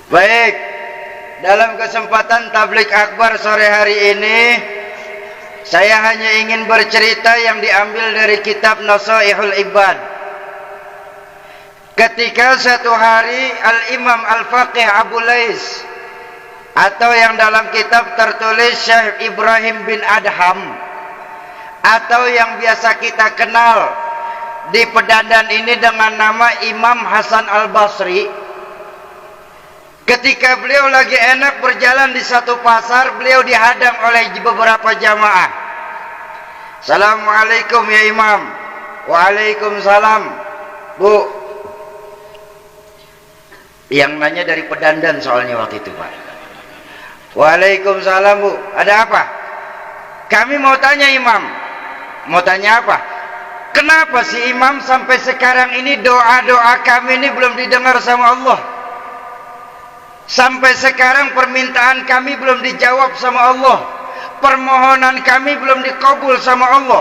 Baik, dalam kesempatan tablik akbar sore hari ini, saya hanya ingin bercerita yang diambil dari kitab Nasaihul Ibad. Ketika satu hari Al-Imam Al-Faqih Abu Lais, atau yang dalam kitab tertulis Syekh Ibrahim bin Adham, atau yang biasa kita kenal di Pedandan ini dengan nama Imam Hasan Al-Basri, ketika beliau lagi enak berjalan di satu pasar, beliau dihadang oleh beberapa jamaah. Assalamualaikum ya Imam. Waalaikumsalam. Bu, yang nanya dari Pedandan soalnya waktu itu, Pak. Waalaikumsalam, Bu. Ada apa? Kami mau tanya Imam. Mau tanya apa? Kenapa si Imam sampai sekarang ini doa-doa kami ini belum didengar sama Allah? Sampai sekarang permintaan kami belum dijawab sama Allah. Permohonan kami belum dikabul sama Allah.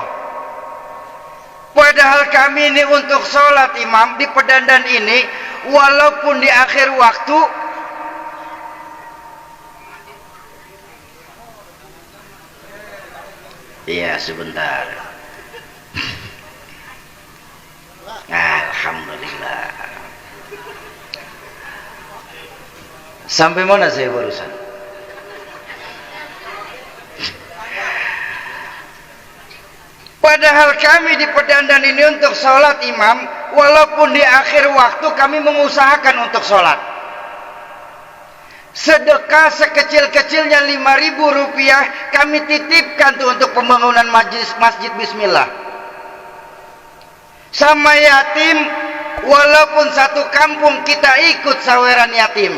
Padahal kami ini untuk sholat Imam di Pedandan ini, walaupun di akhir waktu, iya sebentar. Alhamdulillah. Sampai mana saya barusan? Padahal kami di Pedandan ini untuk sholat Imam, walaupun di akhir waktu kami mengusahakan untuk sholat. Sedekah sekecil-kecilnya 5.000 rupiah kami titipkan tuh untuk pembangunan masjid Bismillah. Sama yatim, walaupun satu kampung kita ikut saweran yatim.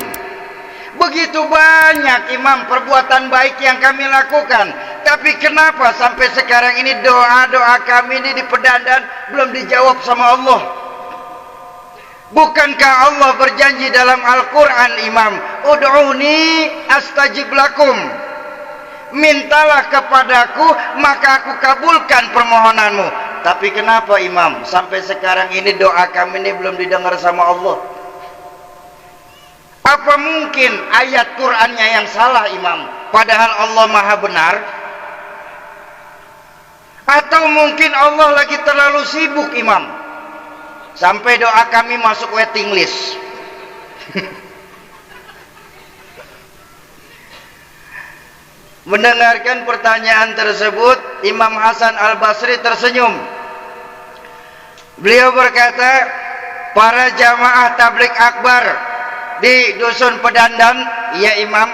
Begitu banyak Imam perbuatan baik yang kami lakukan. Tapi kenapa sampai sekarang ini doa-doa kami ini di Pedandan belum dijawab sama Allah? Bukankah Allah berjanji dalam Al-Quran Imam, Ud'uni astajib lakum, mintalah kepadaku maka aku kabulkan permohonanmu. Tapi kenapa Imam sampai sekarang ini doa kami ini belum didengar sama Allah? Apa mungkin ayat Qur'annya yang salah Imam, padahal Allah Maha benar? Atau mungkin Allah lagi terlalu sibuk Imam, sampai doa kami masuk waiting list? Mendengarkan pertanyaan tersebut, Imam Hasan Al-Basri tersenyum. Beliau berkata, para jamaah tablik akbar di dusun Pedandan, ya Imam,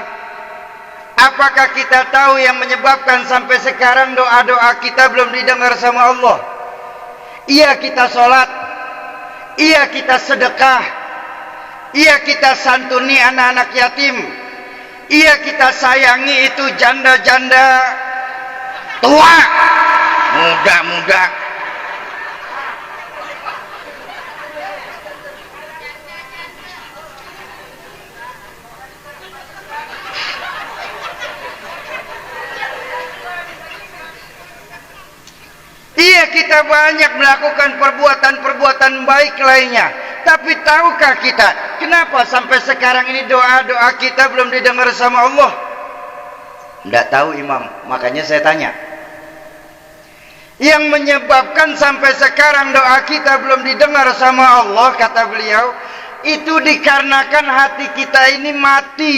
apakah kita tahu yang menyebabkan sampai sekarang doa-doa kita belum didengar sama Allah? Iya kita sholat, iya kita sedekah, iya kita santuni anak-anak yatim, iya kita sayangi itu janda-janda tua, muda-muda. Iya kita banyak melakukan perbuatan-perbuatan baik lainnya. Tapi tahukah kita kenapa sampai sekarang ini doa-doa kita belum didengar sama Allah? Tidak tahu Imam, makanya saya tanya. Yang menyebabkan sampai sekarang doa kita belum didengar sama Allah, kata beliau, itu dikarenakan hati kita ini mati.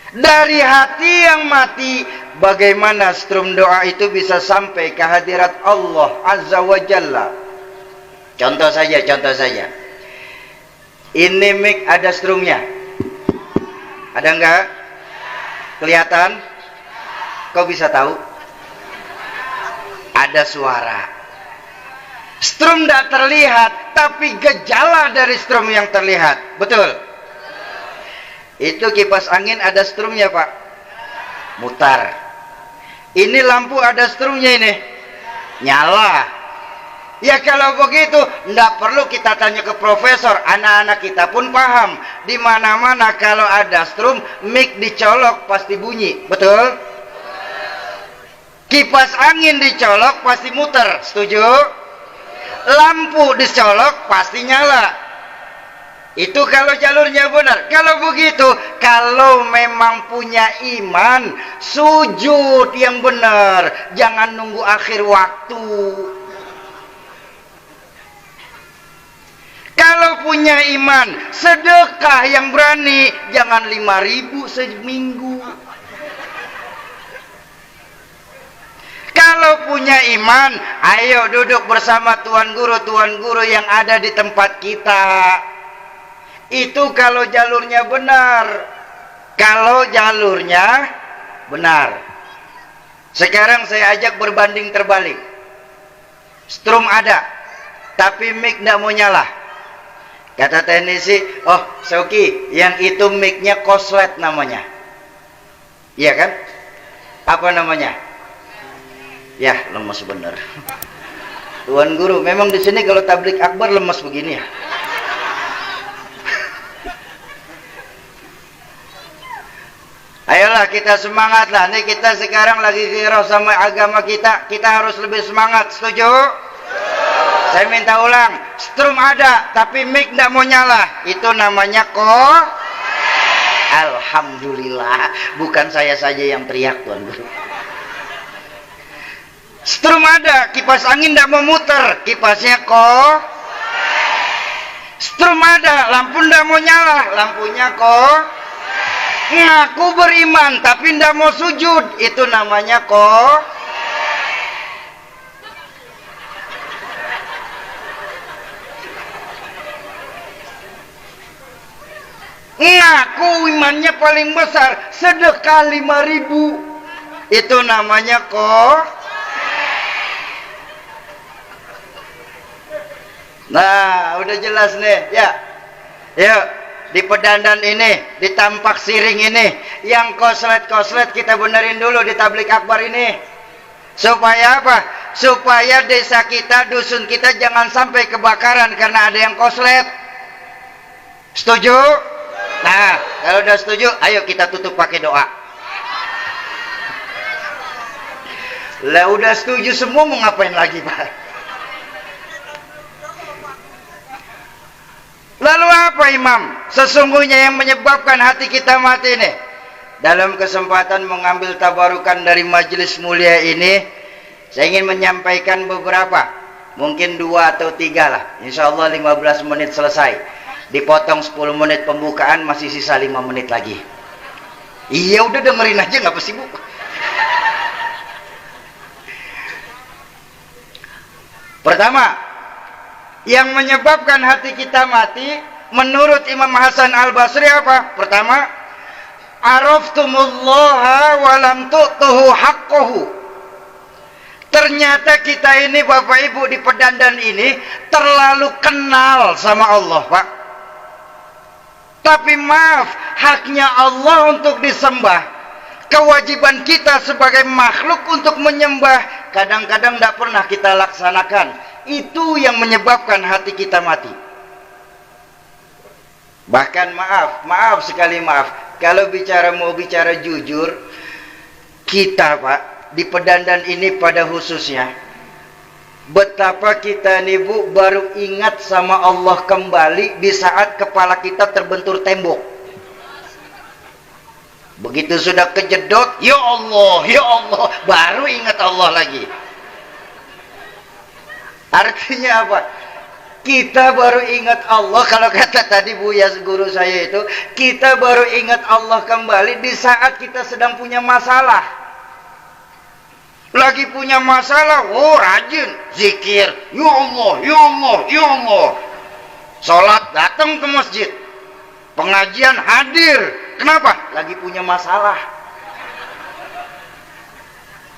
Dari hati yang mati, bagaimana strum doa itu bisa sampai ke hadirat Allah Azza wa Jalla? Contoh saja. Ini mic ada strumnya. Ada enggak? Kelihatan? Kau bisa tahu? Ada suara. Strum tidak terlihat, tapi gejala dari strum yang terlihat. Betul? Itu kipas angin ada strumnya Pak, mutar. Ini lampu ada strumnya ini, nyala. Ya kalau begitu, tidak perlu kita tanya ke profesor, anak-anak kita pun paham. Di mana-mana kalau ada strum, mic dicolok pasti bunyi, betul? Kipas angin dicolok pasti muter, setuju? Lampu dicolok pasti nyala. Itu kalau jalurnya benar. Kalau begitu, kalau memang punya iman, sujud yang benar, jangan nunggu akhir waktu. Kalau punya iman, sedekah yang berani, jangan 5.000 seminggu. Kalau punya iman, ayo duduk bersama tuan guru yang ada di tempat kita. Itu kalau jalurnya benar. Kalau jalurnya benar. Sekarang saya ajak berbanding terbalik. Strum ada, tapi mic tidak mau nyala. Kata teknisi, oh Soki, yang itu mic-nya koslet namanya. Iya kan? Apa namanya? Ya, lemes bener. Tuan guru, memang di sini kalau tablik akbar lemes begini ya. Ayolah kita semangat lah. Nih kita sekarang lagi ghirah sama agama kita. Kita harus lebih semangat. Setuju? Saya minta ulang. Strum ada, tapi mic tidak mau nyala. Itu namanya Alhamdulillah. Bukan saya saja yang teriak, tuan guru. Strum ada, kipas angin tidak mau muter, kipasnya Strum ada, lampu tidak mau nyala, lampunya Ngaku beriman tapi tidak mau sujud, itu namanya Ngaku imannya paling besar, sedekah 5.000, itu namanya Nah, udah jelas nih, ya. Yuk, di pedandan ini, di tampak siring ini, yang koslet-koslet kita benerin dulu di tablik akbar ini. Supaya apa? Supaya desa kita, dusun kita jangan sampai kebakaran karena ada yang koslet. Setuju? Nah, kalau udah setuju, ayo kita tutup pakai doa. Lah udah setuju semua, mau ngapain lagi, Pak? Lalu apa imam? Sesungguhnya yang menyebabkan hati kita mati ini. Dalam kesempatan mengambil tabarukan dari majelis mulia ini, saya ingin menyampaikan beberapa. Mungkin 2 atau 3 lah. Insya Allah 15 menit selesai. Dipotong 10 menit pembukaan, masih sisa 5 menit lagi. Iya udah dengerin aja, nggak sibuk. Pertama, yang menyebabkan hati kita mati, menurut Imam Hasan Al-Basri apa? Pertama, araftumullaha wa lam tu'tuhu haqqahu. Ternyata kita ini Bapak Ibu di pedandan ini terlalu kenal sama Allah, Pak. Tapi maaf, haknya Allah untuk disembah. Kewajiban kita sebagai makhluk untuk menyembah kadang-kadang tidak pernah kita laksanakan. Itu yang menyebabkan hati kita mati. Bahkan maaf sekali maaf, kalau mau bicara jujur, kita Pak di pedandan ini pada khususnya, betapa kita nih Bu baru ingat sama Allah kembali di saat kepala kita terbentur tembok. Begitu sudah kejedot, ya Allah, baru ingat Allah lagi. Artinya apa? Kita baru ingat Allah, kalau kata tadi Buya guru saya itu, kita baru ingat Allah kembali di saat kita sedang punya masalah. Lagi punya masalah, oh rajin zikir, ya Allah. Salat, datang ke masjid. Pengajian hadir. Kenapa? Lagi punya masalah.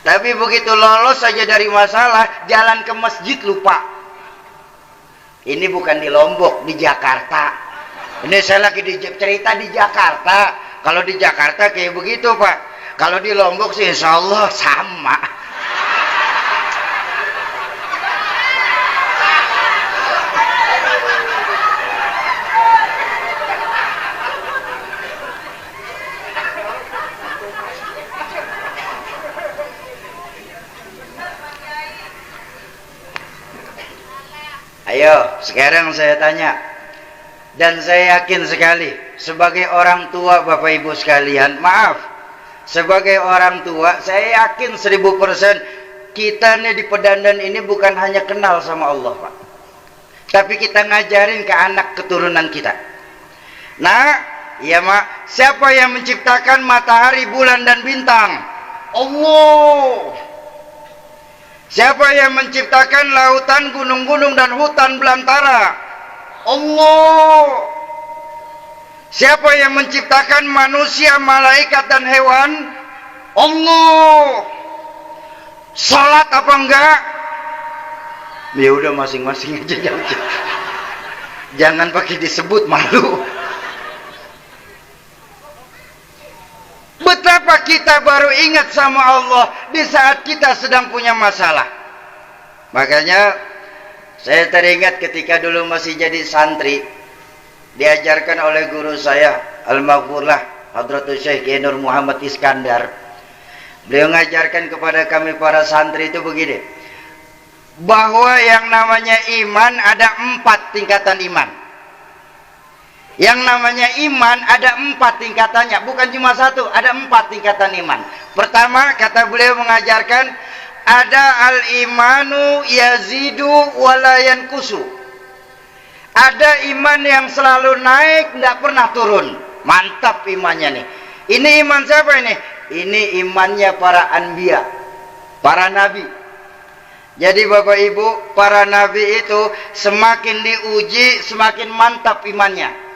Tapi begitu lolos saja dari masalah, jalan ke masjid lupa. Ini bukan di Lombok, di Jakarta. Ini saya lagi cerita di Jakarta. Kalau di Jakarta kayak begitu Pak. Kalau di Lombok sih insya Allah sama. Ayo, sekarang saya tanya. Dan saya yakin sekali, sebagai orang tua Bapak Ibu sekalian, maaf, sebagai orang tua, saya yakin 1000% kita nih di Pedandan ini bukan hanya kenal sama Allah, Pak. Tapi kita ngajarin ke anak keturunan kita. Nah, ya Mak, siapa yang menciptakan matahari, bulan, dan bintang? Allah. Siapa yang menciptakan lautan, gunung-gunung, dan hutan belantara? Allah. Siapa yang menciptakan manusia, malaikat, dan hewan? Allah. Salat apa enggak? Ya udah masing-masing aja, jangan pakai disebut, malu. Betapa kita baru ingat sama Allah di saat kita sedang punya masalah. Makanya saya teringat ketika dulu masih jadi santri, diajarkan oleh guru saya, Al-Maghfurlah Hadratus Syekh Kiai Nur Muhammad Iskandar. Beliau ngajarkan kepada kami para santri itu begini, bahwa yang namanya iman ada 4 tingkatan iman. Yang namanya iman ada 4 tingkatannya, bukan cuma 1, ada 4 tingkatan iman. Pertama, kata beliau mengajarkan, ada al-imanu yazidu walayan kusu. Ada iman yang selalu naik, tidak pernah turun. Mantap imannya nih. Ini iman siapa ini? Ini imannya para anbiya, para nabi. Jadi Bapak Ibu, para nabi itu semakin diuji, semakin mantap imannya.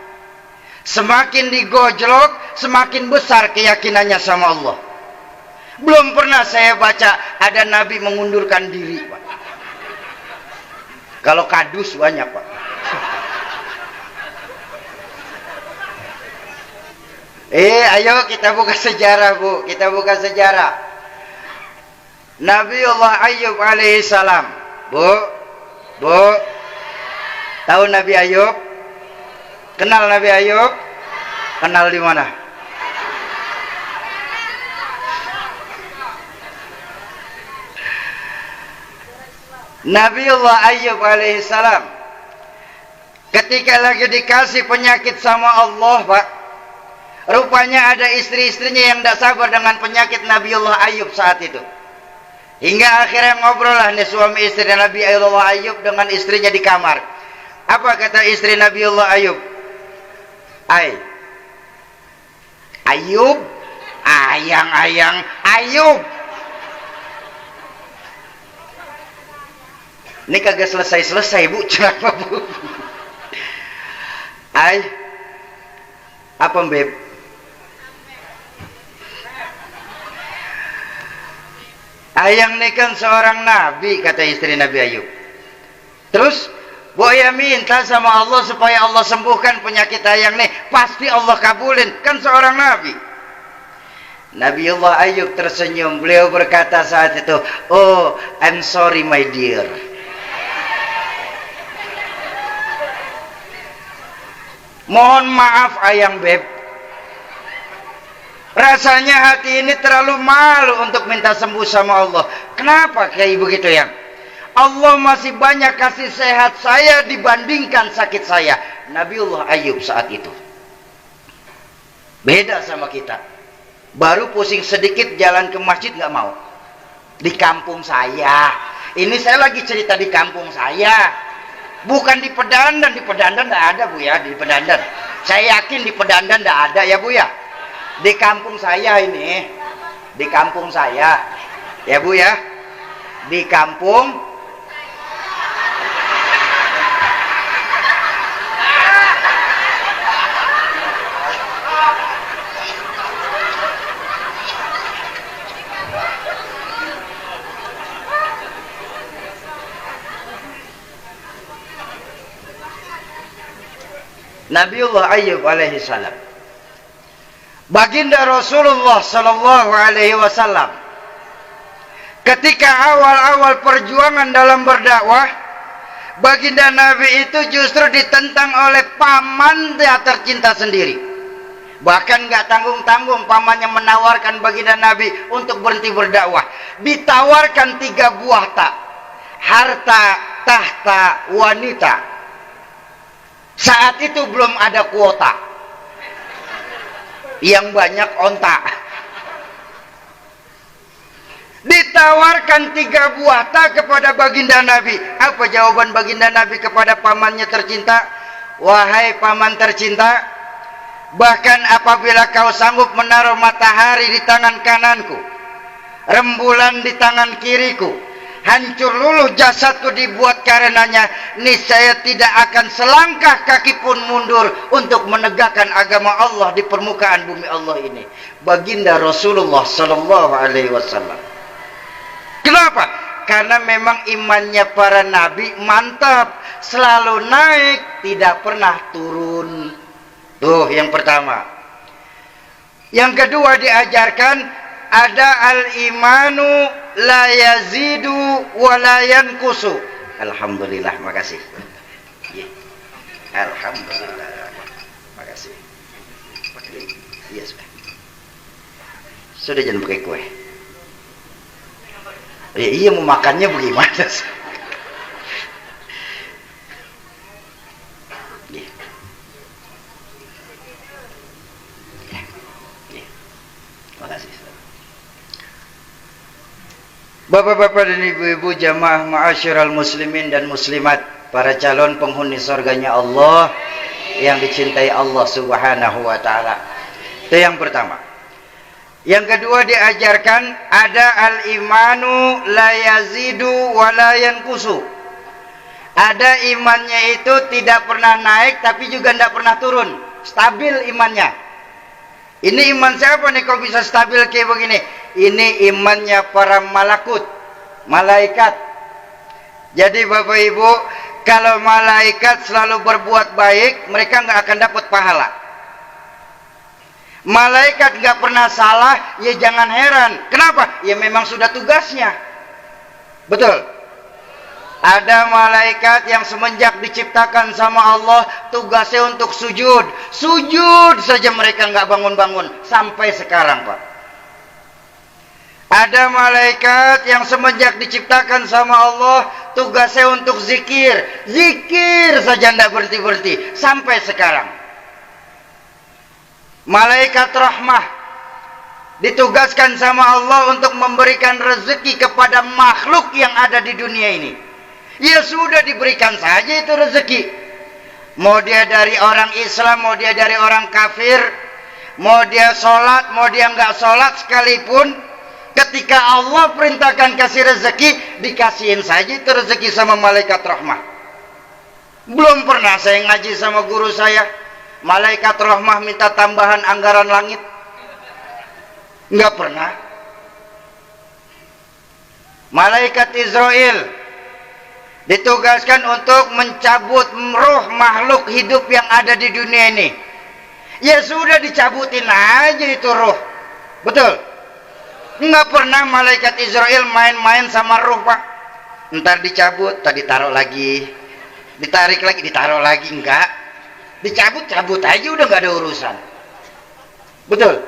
Semakin digojlok, semakin besar keyakinannya sama Allah. Belum pernah saya baca ada nabi mengundurkan diri, Pak. Kalau kadus banyak, Pak. Ayo kita buka sejarah, Bu. Kita buka sejarah. Nabiullah Ayub alaihissalam. Bu. Tahu Nabi Ayub? Kenal Nabi Ayub? Kenal di mana? Nabiullah Ayub alaihissalam ketika lagi dikasih penyakit sama Allah, Pak, rupanya ada istri-istrinya yang tidak sabar dengan penyakit Nabiullah Ayub saat itu. Hingga akhirnya ngobrol lah nih suami istri Nabiullah Ayub dengan istrinya di kamar. Apa kata istri Nabiullah Ayub? Ayub, ayang Ayub. Ini kagak selesai Bu, kenapa Bu? Apa Beb? Ayang ini kan seorang nabi, kata istri Nabi Ayub. Terus Boya minta sama Allah supaya Allah sembuhkan penyakit ayang nih, pasti Allah kabulin, kan seorang nabi. Nabiullah Ayub tersenyum. Beliau berkata saat itu, "Oh, I'm sorry my dear." Mohon maaf ayang Beb, rasanya hati ini terlalu malu untuk minta sembuh sama Allah. Kenapa kayak begitu ya? Allah masih banyak kasih sehat saya dibandingkan sakit saya. Nabiullah Ayub saat itu beda sama kita. Baru pusing sedikit jalan ke masjid nggak mau. Di kampung saya, ini saya lagi cerita di kampung saya, bukan di Pedandan. Di Pedandan nggak ada Bu ya, di Pedandan. Saya yakin di Pedandan nggak ada ya Bu ya. Di kampung saya ini, di kampung saya, ya Bu ya, di kampung. Nabiullah Ayub alaihi salam, baginda Rasulullah sallallahu alaihi wasallam, ketika awal-awal perjuangan dalam berdakwah, baginda Nabi itu justru ditentang oleh paman dia tercinta sendiri. Bahkan gak tanggung-tanggung pamannya menawarkan baginda Nabi untuk berhenti berdakwah. Ditawarkan 3 buah tak, harta, tahta, wanita. Saat itu belum ada kuota, yang banyak onta. Ditawarkan 3 buah tak kepada baginda Nabi. Apa jawaban baginda Nabi kepada pamannya tercinta? Wahai paman tercinta, bahkan apabila kau sanggup menaruh matahari di tangan kananku, rembulan di tangan kiriku, hancur luluh jasadku dibuat karenanya, niscaya tidak akan selangkah kaki pun mundur untuk menegakkan agama Allah di permukaan bumi Allah ini. Baginda Rasulullah sallallahu alaihi wasallam. Kenapa? Karena memang imannya para nabi mantap, selalu naik, tidak pernah turun. Tuh yang pertama. Yang kedua diajarkan ada al-imanu la yazidu wa la yanqusu. Alhamdulillah, makasih. Alhamdulillah. Makasih. Iya sudah. Sudah jangan pakai kue. Ya, iya mau makannya bagaimana sih? Bapak-bapak dan ibu-ibu jamaah ma'asyiral muslimin dan muslimat, para calon penghuni surganya Allah yang dicintai Allah subhanahu wa ta'ala. Itu yang pertama. Yang kedua diajarkan ada al-imanu la yazidu wa la yanqusu. Ada imannya itu tidak pernah naik tapi juga tidak pernah turun, stabil imannya. Ini iman siapa nih kok bisa stabil kayak begini? Ini imannya para malaikat. Jadi Bapak Ibu, kalau malaikat selalu berbuat baik, mereka nggak akan dapat pahala. Malaikat nggak pernah salah, ya jangan heran. Kenapa? Ya memang sudah tugasnya. Betul. Ada malaikat yang semenjak diciptakan sama Allah, tugasnya untuk sujud. Sujud saja mereka nggak bangun-bangun. Sampai sekarang, Pak. Ada malaikat yang semenjak diciptakan sama Allah, tugasnya untuk zikir. Zikir saja tidak berhenti-berhenti. Sampai sekarang. Malaikat rahmah ditugaskan sama Allah untuk memberikan rezeki kepada makhluk yang ada di dunia ini. Ya sudah, diberikan saja itu rezeki. Mau dia dari orang Islam, mau dia dari orang kafir, mau dia sholat, mau dia nggak sholat sekalipun, ketika Allah perintahkan kasih rezeki, dikasihin saja itu rezeki sama malaikat rahmah. Belum pernah saya ngaji sama guru saya, malaikat rahmah minta tambahan anggaran langit. Nggak pernah. Malaikat Israel ditugaskan untuk mencabut roh makhluk hidup yang ada di dunia ini. Ya sudah, dicabutin aja itu roh. Betul? Nggak pernah malaikat Israel main-main sama roh, Pak. Ntar dicabut, tadi taruh lagi, ditarik lagi, ditaruh lagi. Enggak, dicabut-cabut aja, udah nggak ada urusan. Betul?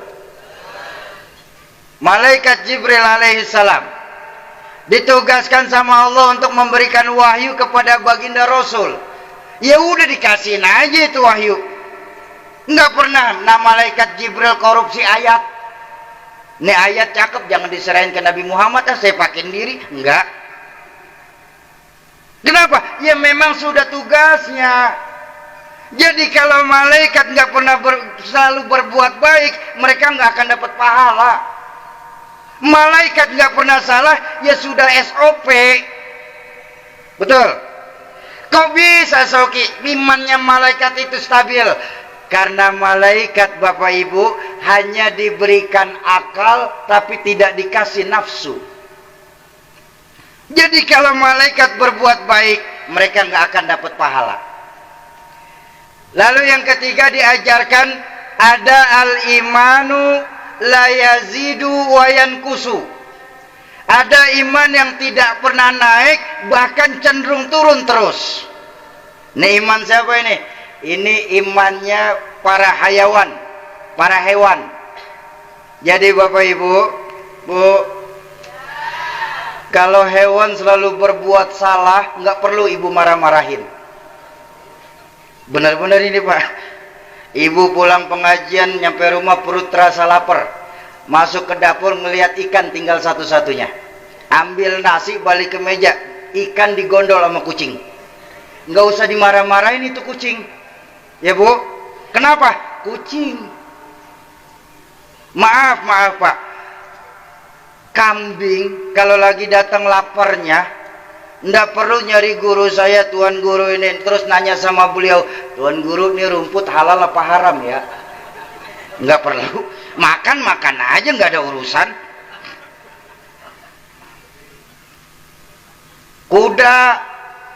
Malaikat Jibril alaihissalam ditugaskan sama Allah untuk memberikan wahyu kepada baginda Rasul. Ya udah, dikasihin aja itu wahyu. Nggak pernah malaikat Jibril korupsi ayat. Ini ayat cakep, jangan diserahin ke Nabi Muhammad, saya pakai diri. Enggak. Kenapa? Ya memang sudah tugasnya. Jadi kalau malaikat nggak pernah selalu berbuat baik, mereka nggak akan dapat pahala. Malaikat nggak pernah salah, ya sudah SOP. Betul? Kok bisa Soki imannya malaikat itu stabil? Karena malaikat Bapak Ibu hanya diberikan akal tapi tidak dikasih nafsu. Jadi kalau malaikat berbuat baik, mereka nggak akan dapat pahala. Lalu yang ketiga diajarkan ada al-imanu la yazidu wa yanqusu. Ada iman yang tidak pernah naik, bahkan cenderung turun terus. Ini iman siapa ini? Ini imannya para hayawan, para hewan. Jadi Bapak Ibu, Bu, kalau hewan hewan selalu berbuat salah, nggak perlu ibu marah-marahin. Benar-benar ini Pak. Ibu pulang pengajian nyampe rumah perut terasa lapar. Masuk ke dapur ngelihat ikan tinggal satu-satunya. Ambil nasi balik ke meja, ikan digondol sama kucing. Nggak usah dimarah-marahin itu kucing. Ya Bu, kenapa? Kucing. Maaf Pak. Kambing kalau lagi datang laparnya, ndak perlu nyari guru saya, tuan guru ini, terus nanya sama beliau, tuan guru ini rumput halal apa haram ya? Nggak perlu. Makan aja, nggak ada urusan. Kuda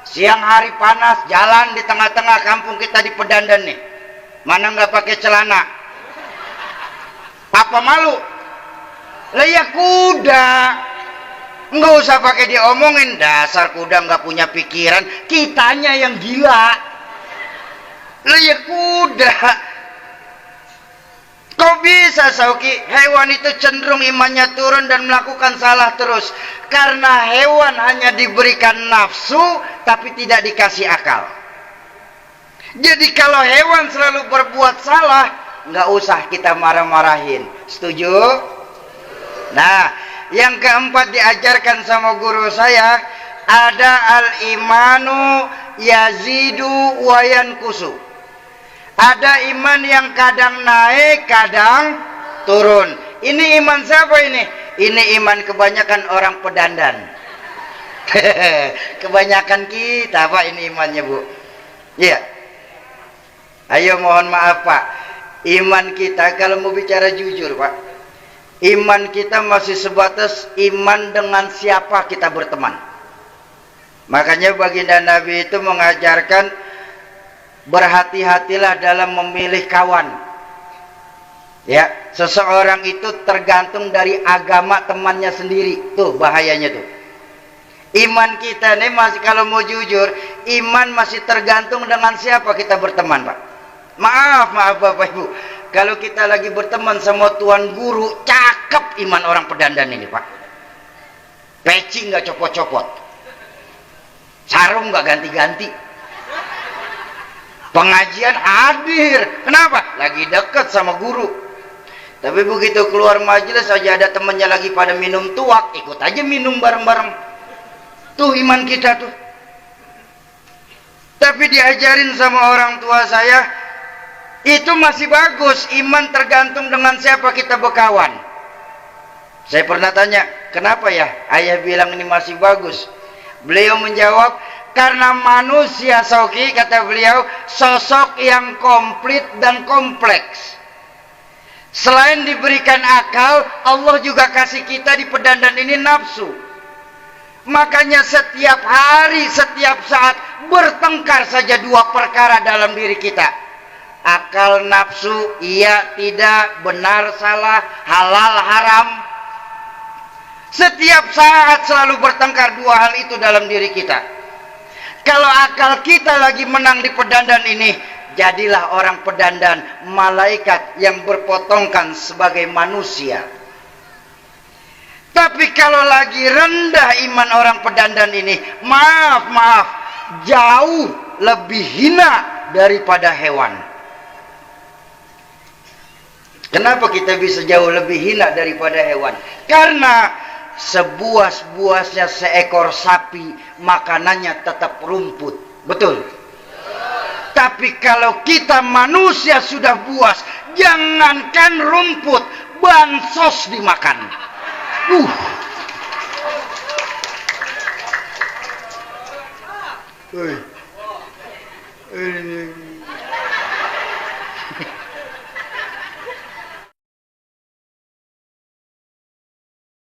siang hari panas jalan di tengah-tengah kampung kita di Pedandan nih, mana nggak pakai celana? Apa malu? Lah ya kuda, nggak usah pakai diomongin, dasar kuda nggak punya pikiran, kitanya yang gila. Lah ya kuda. Kok bisa Sauki? Hewan itu cenderung imannya turun dan melakukan salah terus. Karena hewan hanya diberikan nafsu, tapi tidak dikasih akal. Jadi kalau hewan selalu berbuat salah, nggak usah kita marah-marahin. Setuju? Nah, yang keempat diajarkan sama guru saya, ada al-imanu yazidu wa yankusu. Ada iman yang kadang naik, kadang turun. Ini iman siapa ini? Ini iman kebanyakan orang Pedandan. Kebanyakan kita Pak ini imannya Bu. Iya. Ayo mohon maaf Pak. Iman kita kalau mau bicara jujur Pak, iman kita masih sebatas iman dengan siapa kita berteman. Makanya baginda Nabi itu mengajarkan berhati-hatilah dalam memilih kawan. Ya, seseorang itu tergantung dari agama temannya sendiri. Tuh bahayanya tuh. Iman kita nih masih, kalau mau jujur, iman masih tergantung dengan siapa kita berteman Pak. Maaf Bapak Ibu, kalau kita lagi berteman sama tuan guru, cakep iman orang Pedandan ini Pak. Peci nggak copot-copot, sarung nggak ganti-ganti, pengajian hadir. Kenapa? Lagi deket sama guru. Tapi begitu keluar majelis aja ada temennya lagi pada minum tuak, ikut aja minum bareng-bareng. Tuh iman kita tuh. Tapi diajarin sama orang tua saya, itu masih bagus. Iman tergantung dengan siapa kita berkawan. Saya pernah tanya, kenapa ya ayah bilang ini masih bagus? Beliau menjawab, karena manusia Sauki, kata beliau, sosok yang komplit dan kompleks. Selain diberikan akal, Allah juga kasih kita di Pedandan ini nafsu. Makanya setiap hari, setiap saat bertengkar saja dua perkara dalam diri kita. Akal, nafsu, iya, tidak, benar, salah, halal, haram. Setiap saat selalu bertengkar dua hal itu dalam diri kita. Kalau akal kita lagi menang di Pedandan ini, jadilah orang Pedandan, malaikat yang berpotongkan sebagai manusia. Tapi kalau lagi rendah iman orang Pedandan ini, maaf, jauh lebih hina daripada hewan. Kenapa kita bisa jauh lebih hina daripada hewan? Karena sebuas-buasnya seekor sapi, makanannya tetap rumput. Betul? Tapi kalau kita manusia sudah buas, jangankan rumput, bansos dimakan.